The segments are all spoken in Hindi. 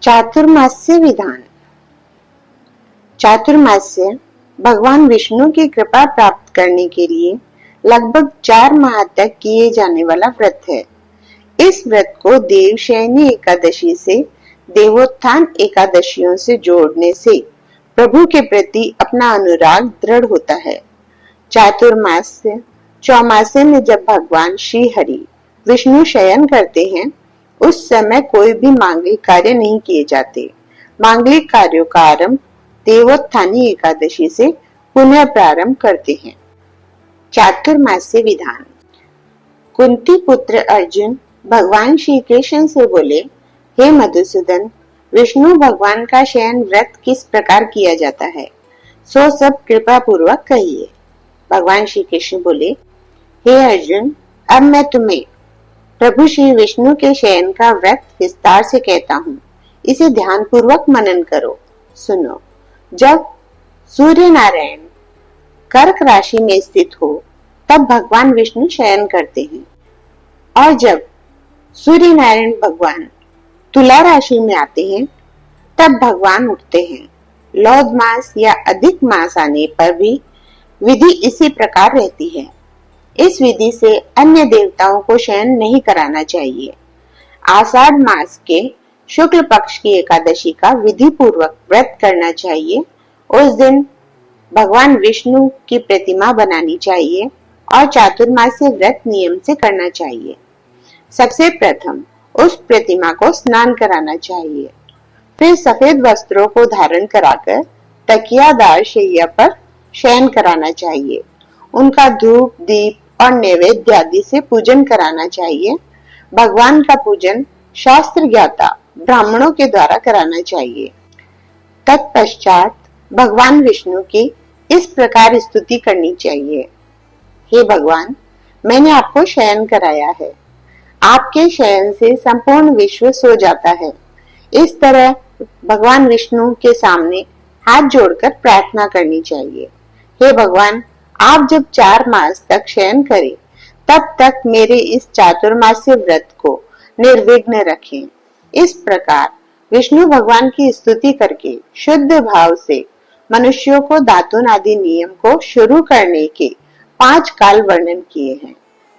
चातुर्मास्य विधान। चातुर्मास्य भगवान विष्णु की कृपा प्राप्त करने के लिए लगभग 4 माह तक किए जाने वाला व्रत है। इस व्रत को देवशयनी एकादशी से देवोत्थान एकादशियों से जोड़ने से प्रभु के प्रति अपना अनुराग दृढ़ होता है। चातुर्मास्य चौमासे में जब भगवान श्री हरि विष्णु शयन करते हैं, उस समय कोई भी मांगलिक कार्य नहीं किए जाते। मांगलिक कार्यों का आरंभ देवोत्थानी एकादशी से पुनः प्रारंभ करते हैं। चातुर्मास्य विधान। कुंती पुत्र अर्जुन भगवान श्री कृष्ण से बोले, हे मधुसूदन, विष्णु भगवान का शयन व्रत किस प्रकार किया जाता है, सो सब कृपा पूर्वक कहिए। भगवान श्री कृष्ण बोले, हे अर्जुन, अब मैं तुम्हें प्रभु श्री विष्णु के शयन का व्रत विस्तार से कहता हूँ। इसे ध्यान पूर्वक मनन करो। सुनो। जब सूर्य नारायण कर्क राशि में स्थित हो, तब भगवान विष्णु शयन करते हैं, और जब सूर्य नारायण भगवान तुला राशि में आते हैं, तब भगवान उठते हैं। लौध मास या अधिक मास आने पर भी विधि इसी प्रकार रहती है। इस विधि से अन्य देवताओं को शयन नहीं कराना चाहिए। आषाढ़ मास के शुक्ल पक्ष की एकादशी का विधि पूर्वक व्रत करना चाहिए। उस दिन भगवान विष्णु की प्रतिमा बनानी चाहिए और चातुर्मास्य व्रत नियम से करना चाहिए। सबसे प्रथम उस प्रतिमा को स्नान कराना चाहिए, फिर सफेद वस्त्रों को धारण कराकर तकियादार शैया पर शयन कराना चाहिए। उनका धूप, दीप और नैवेद्य आदि से पूजन कराना चाहिए। भगवान का पूजन शास्त्र ज्ञाता ब्राह्मणों के द्वारा कराना चाहिए। तत्पश्चात भगवान विष्णु की इस प्रकार स्तुति करनी चाहिए, हे भगवान, मैंने आपको शयन कराया है। आपके शयन से संपूर्ण विश्व सो जाता है। इस तरह भगवान विष्णु के सामने हाथ जोड़कर प्रार्थना करनी चाहिए, हे भगवान, आप जब 4 मास तक शयन करें, तब तक मेरे इस चातुर्मास्य व्रत को निर्विघ्न रखें। इस प्रकार विष्णु भगवान की स्तुति करके शुद्ध भाव से मनुष्यों को दातुन आदि नियम को शुरू करने के 5 काल वर्णन किए हैं।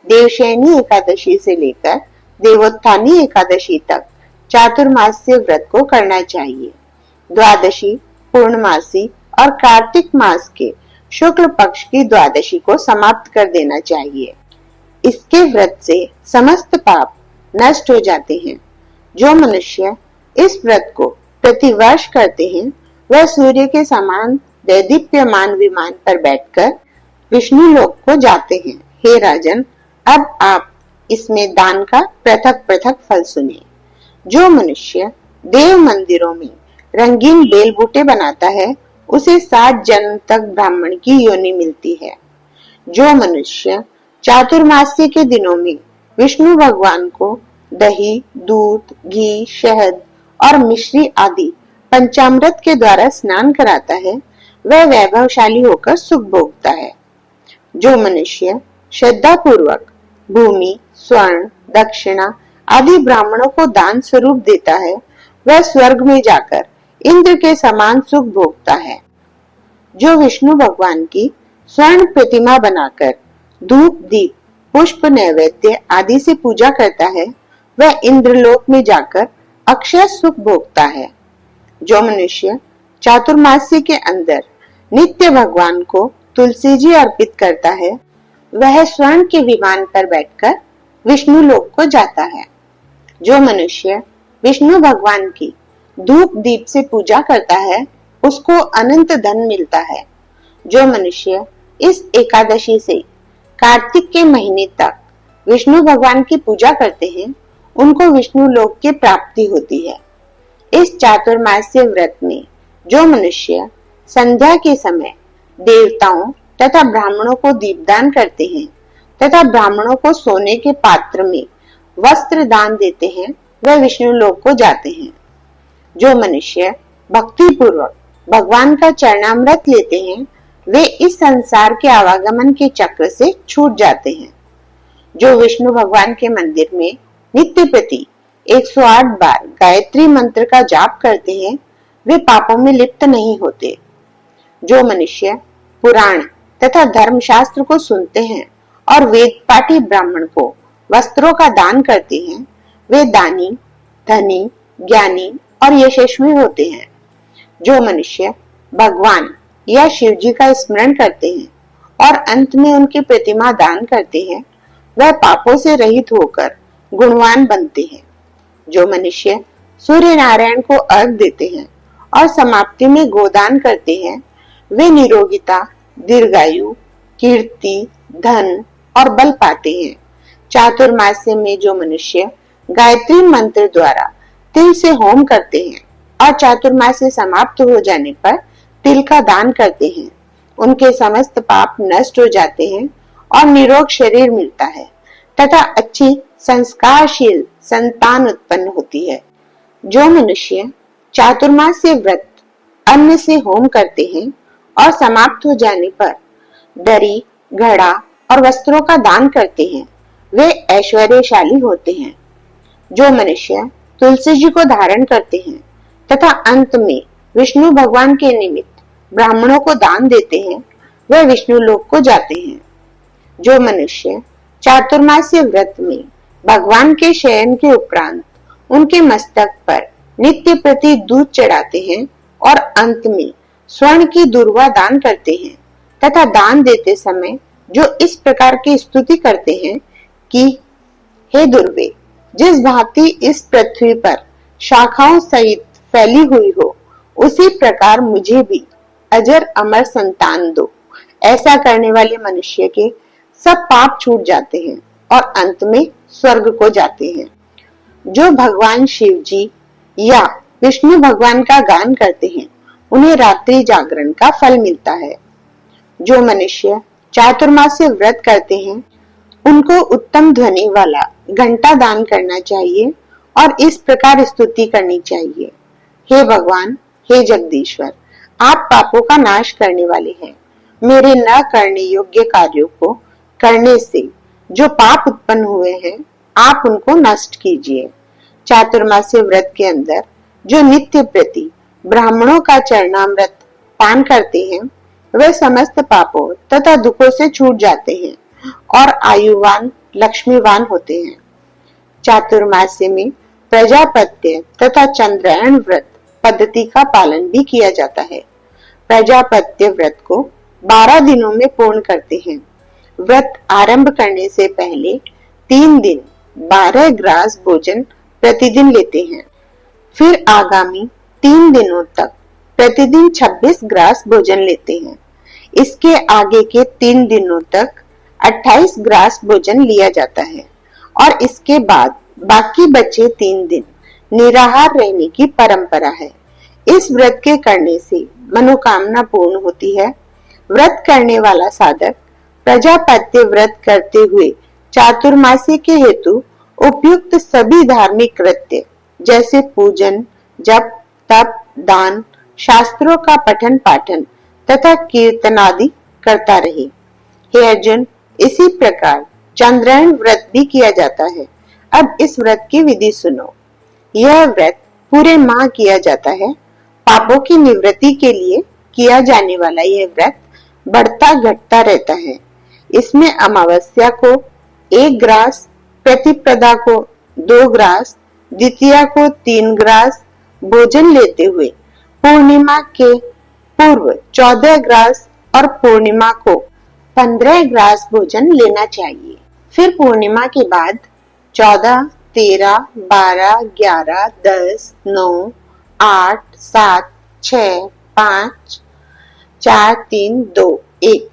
देवशयनी एकादशी से लेकर देवोत्थानी एकादशी तक चातुर्मास्य व्रत को करना चाहिए। द्वादशी, पूर्णमासी और कार्तिक मास के शुक्ल पक्ष की द्वादशी को समाप्त कर देना चाहिए। इसके व्रत से समस्त पाप नष्ट हो जाते हैं। जो मनुष्य इस व्रत को प्रतिवर्ष करते हैं, वह सूर्य के समान दैदीप्यमान विमान पर बैठकर विष्णु लोक को जाते हैं। हे राजन, अब आप इसमें दान का पृथक पृथक फल सुनिए। जो मनुष्य देव मंदिरों में रंगीन बेल बूटे बनाता है, उसे 7 जन्म तक ब्राह्मण की योनि मिलती है। जो मनुष्य चातुर्मास्य के दिनों में विष्णु भगवान को दही, दूध, घी, शहद और मिश्री आदि पंचामृत के द्वारा स्नान कराता है, वह वैभवशाली होकर सुख भोगता है। जो मनुष्य श्रद्धा पूर्वक भूमि, स्वर्ण, दक्षिणा आदि ब्राह्मणों को दान स्वरूप देता है, वह स्वर्ग में जाकर इंद्र के समान सुख भोगता है। जो विष्णु भगवान की स्वर्ण प्रतिमा बनाकर धूप, दीप, पुष्प, नैवेद्य आदि से पूजा करता है, वह इंद्रलोक में जाकर अक्षय सुख भोगता है। जो मनुष्य चातुर्मास्य के अंदर नित्य भगवान को तुलसी जी अर्पित करता है, वह स्वर्ण के विमान पर बैठकर विष्णु लोक को जाता है। जो मनुष्य विष्णु भगवान की धूप दीप से पूजा करता है, उसको अनंत धन मिलता है। जो मनुष्य इस एकादशी से कार्तिक के महीने तक विष्णु भगवान की पूजा करते हैं, उनको विष्णु लोक की प्राप्ति होती है। इस चातुर्मास्य व्रत में जो मनुष्य संध्या के समय देवताओं तथा ब्राह्मणों को दीपदान करते हैं तथा ब्राह्मणों को सोने के पात्र में वस्त्र दान देते हैं, वह विष्णु लोक को जाते हैं। जो मनुष्य भक्ति पूर्वक भगवान का चरणामृत लेते हैं, वे इस संसार के आवागमन के चक्र से छूट जाते हैं। जो विष्णु भगवान के मंदिर में नित्य प्रति 108 बार गायत्री मंत्र का जाप करते हैं, वे पापों में लिप्त नहीं होते। जो मनुष्य पुराण तथा धर्मशास्त्र को सुनते हैं और वेद पाठी ब्राह्मण को वस्त्रों का दान करते हैं, वे दानी, धनी, ज्ञानी और यशस्वी होते हैं। जो मनुष्य भगवान या शिव जी का स्मरण करते हैं और अंत में उनकी प्रतिमा दान करते हैं, वह पापों से रहित होकर गुणवान बनते हैं। जो मनुष्य सूर्य नारायण को अर्घ देते हैं और समाप्ति में गोदान करते हैं, वे निरोगिता, दीर्घायु, कीर्ति, धन और बल पाते हैं। चातुर्मास्य में जो मनुष्य गायत्री मंत्र द्वारा तिल से होम करते हैं और चातुर्मास्य समाप्त हो जाने पर तिल का दान करते हैं, उनके समस्त पाप नष्ट हो जाते हैं और निरोग शरीर मिलता है तथा अच्छी संस्कारशील संतान उत्पन्न होती है। जो मनुष्य चातुर्मास्य व्रत अन्न से होम करते हैं और समाप्त हो जाने पर दरी, घड़ा और वस्त्रों का दान करते हैं, वे ऐश्वर्यशाली होते हैं। जो मनुष्य तुलसी जी को धारण करते हैं तथा अंत में विष्णु भगवान के निमित्त ब्राह्मणों को दान देते हैं, वे विष्णु लोक को जाते हैं। जो मनुष्य चातुर्मास्य व्रत में भगवान के शयन के उपरांत उनके मस्तक पर नित्य प्रति दूध चढ़ाते हैं और अंत में स्वर्ण की दुर्वा दान करते हैं तथा दान देते समय जो इस प्रकार की स्तुति करते हैं कि हे दुर्वे, जिस भांति इस पृथ्वी पर शाखाओं सहित फैली हुई हो, उसी प्रकार मुझे भी अजर अमर संतान दो। ऐसा करने वाले मनुष्य के सब पाप छूट जाते हैं और अंत में स्वर्ग को जाते हैं। जो भगवान शिव जी या विष्णु भगवान का गान करते हैं, उन्हें रात्रि जागरण का फल मिलता है। जो मनुष्य चातुर्मास्य व्रत करते हैं, उनको उत्तम ध्वनि वाला घंटा दान करना चाहिए और इस प्रकार स्तुति करनी चाहिए, हे भगवान, हे जगदीश्वर, आप पापों का नाश करने वाले हैं। मेरे न करने योग्य कार्यों को करने से जो पाप उत्पन्न हुए हैं, आप उनको नष्ट कीजिए। चातुर्मास्य व्रत के अंदर जो नित्य प्रति ब्राह्मणों का चरणामृत पान करते हैं, वे समस्त पापों तथा दुखों से छूट जाते हैं और आयुवान, लक्ष्मीवान होते हैं। चातुर्मास्य में प्रजापत्य तथा चंद्रायण व्रत पद्धति का पालन भी किया जाता है। प्रजापत्य व्रत को 12 दिनों में पूर्ण करते हैं। व्रत आरंभ करने से पहले 3 दिन 12 ग्रास भोजन प्रतिदिन लेते हैं। फिर आगामी 3 दिनों तक प्रतिदिन 26 ग्रास भोजन लेते हैं। इसके आगे के 3 दिनों तक 28 ग्रास भोजन लिया जाता है और इसके बाद बाकी बचे 3 दिन निराहार रहने की परंपरा है। इस व्रत के करने से मनोकामना पूर्ण होती है। व्रत करने वाला साधक प्रजापत्य व्रत करते हुए चातुर्मास्य के हेतु उपयुक्त सभी धार्मिक कृत्य जैसे पूजन, जप, तप, दान, शास्त्रों का पठन पाठन तथा कीर्तन आदि करता रहे। हे अर्जुन, इसी प्रकार चंद्रायण व्रत भी किया जाता है। अब इस व्रत की विधि सुनो। यह व्रत पूरे माह किया जाता है। पापों की निवृत्ति के लिए किया जाने वाला यह व्रत बढ़ता घटता रहता है। इसमें अमावस्या को 1 ग्रास, प्रतिपदा को 2 ग्रास, द्वितीया को 3 ग्रास भोजन लेते हुए पूर्णिमा के पूर्व 14 ग्रास और पूर्णिमा को 15 ग्रास भोजन लेना चाहिए। फिर पूर्णिमा के बाद 14, 13, 12, 11, 10, 9, 8, 7, 6, 5, 4, 3, 2, 1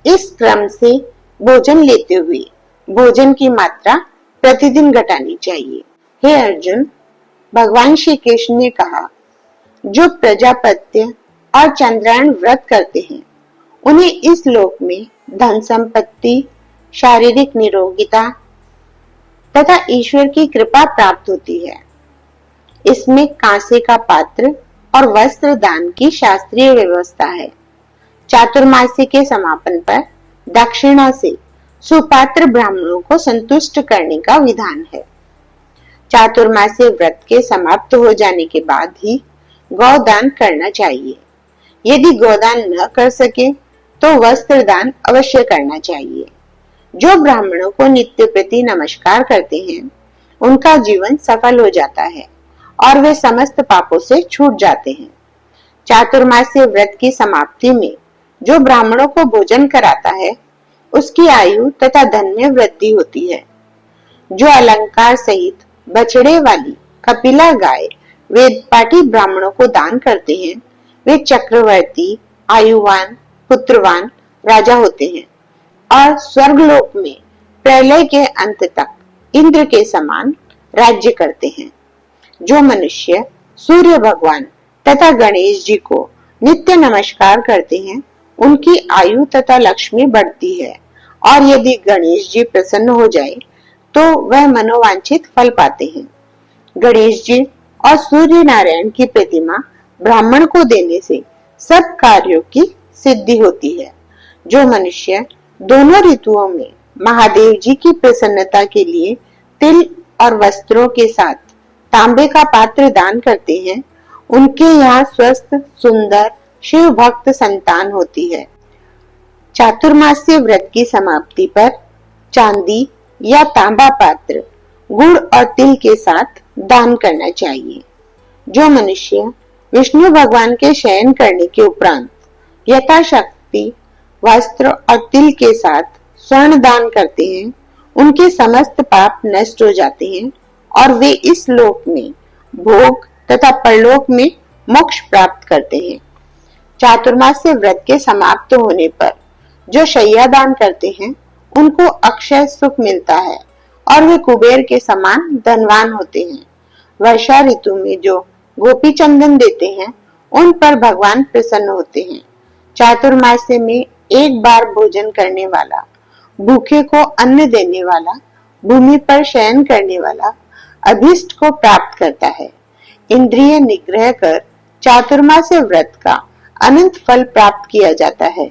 इस क्रम से भोजन लेते हुए भोजन की मात्रा प्रतिदिन घटानी चाहिए। हे अर्जुन, भगवान श्री कृष्ण ने कहा, जो प्रजापत्य और चंद्रायण व्रत करते हैं, उन्हें इस लोक में धन संपत्ति, शारीरिक निरोगिता तथा ईश्वर की कृपा प्राप्त होती है। इसमें कांसे का पात्र और वस्त्र दान की शास्त्रीय व्यवस्था है। चातुर्मास्य के समापन पर दक्षिणा से सुपात्र ब्राह्मणों को संतुष्ट करने का विधान है। चातुर्मास्य व्रत के समाप्त हो जाने के बाद ही गौदान करना चाहिए। यदि गोदान न कर सके तो वस्त्र दान अवश्य करना चाहिए। जो ब्राह्मणों को नित्य प्रति नमस्कार करते हैं उनका जीवन सफल हो जाता है और वे समस्त पापों से छूट जाते हैं। चातुर्मास्य व्रत की समाप्ति में जो ब्राह्मणों को भोजन कराता है उसकी आयु तथा धन में वृद्धि होती है। जो अलंकार सहित बछड़े वाली कपिला गाय वेदपाठी ब्राह्मणों को दान करते हैं वे चक्रवर्ती, आयुवान, पुत्रवान राजा होते हैं और स्वर्गलोक में प्रलय के अंत तक इंद्र के समान राज्य करते हैं। जो मनुष्य सूर्य भगवान तथा गणेश जी को नित्य नमस्कार करते हैं उनकी आयु तथा लक्ष्मी बढ़ती है और यदि गणेश जी प्रसन्न हो जाए तो वह मनोवांछित फल पाते हैं। गणेश जी और सूर्य नारायण की प्रतिमा ब्राह्मण को देने से सब कार्यों की सिद्धि होती है। जो मनुष्य दोनों ऋतुओं में महादेव जी की प्रसन्नता के लिए तिल और वस्त्रों के साथ तांबे का पात्र दान करते हैं उनके यहाँ स्वस्थ, सुंदर, शिव भक्त संतान होती है। चातुर्मास्य व्रत की समाप्ति पर चांदी या तांबा पात्र गुड़ और तिल के साथ दान करना चाहिए। जो मनुष्य विष्णु भगवान के शयन करने के उपरांत यथाशक्ति वस्त्र और तिल के साथ स्वर्ण दान करते हैं उनके समस्त पाप नष्ट हो जाते हैं और वे इस लोक में भोग तथा परलोक में मोक्ष प्राप्त करते हैं। चातुर्मास्य व्रत के समाप्त होने पर जो शय्या दान करते हैं उनको अक्षय सुख मिलता है और वे कुबेर के समान धनवान होते हैं। वर्षा ऋतु में जो गोपी चंदन देते हैं उन पर भगवान प्रसन्न होते हैं। चातुर्मास्य में एक बार भोजन करने वाला, भूखे को अन्न देने वाला, भूमि पर शयन करने वाला अभीष्ट को प्राप्त करता है। इंद्रिय निग्रह कर चातुर्मास्य व्रत का अनंत फल प्राप्त किया जाता है।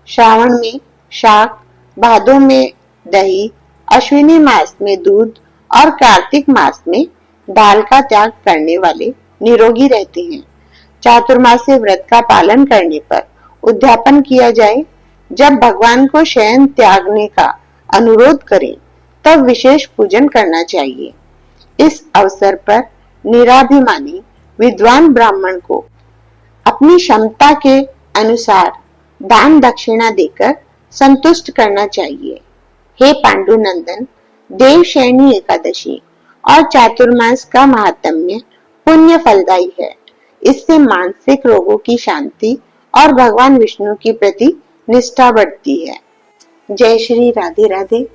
श्रावण में शाक, भादों में दही, अश्विनी मास में दूध और कार्तिक मास में दाल का त्याग करने वाले निरोगी रहते हैं। चातुर्मास्य व्रत का पालन करने पर उद्यापन किया जाए। जब भगवान को शयन त्यागने का अनुरोध करें तब विशेष पूजन करना चाहिए। इस अवसर पर निराभिमानी विद्वान ब्राह्मण को अपनी क्षमता के अनुसार दान दक्षिणा देकर संतुष्ट करना चाहिए। हे पांडुनंदन, देवशयनी एकादशी और चातुर्मास का महात्म्य पुण्य फलदायी है। इससे मानसिक रोगों की शांति और भगवान विष्णु के प्रति निष्ठा बढ़ती है। जय श्री राधे राधे।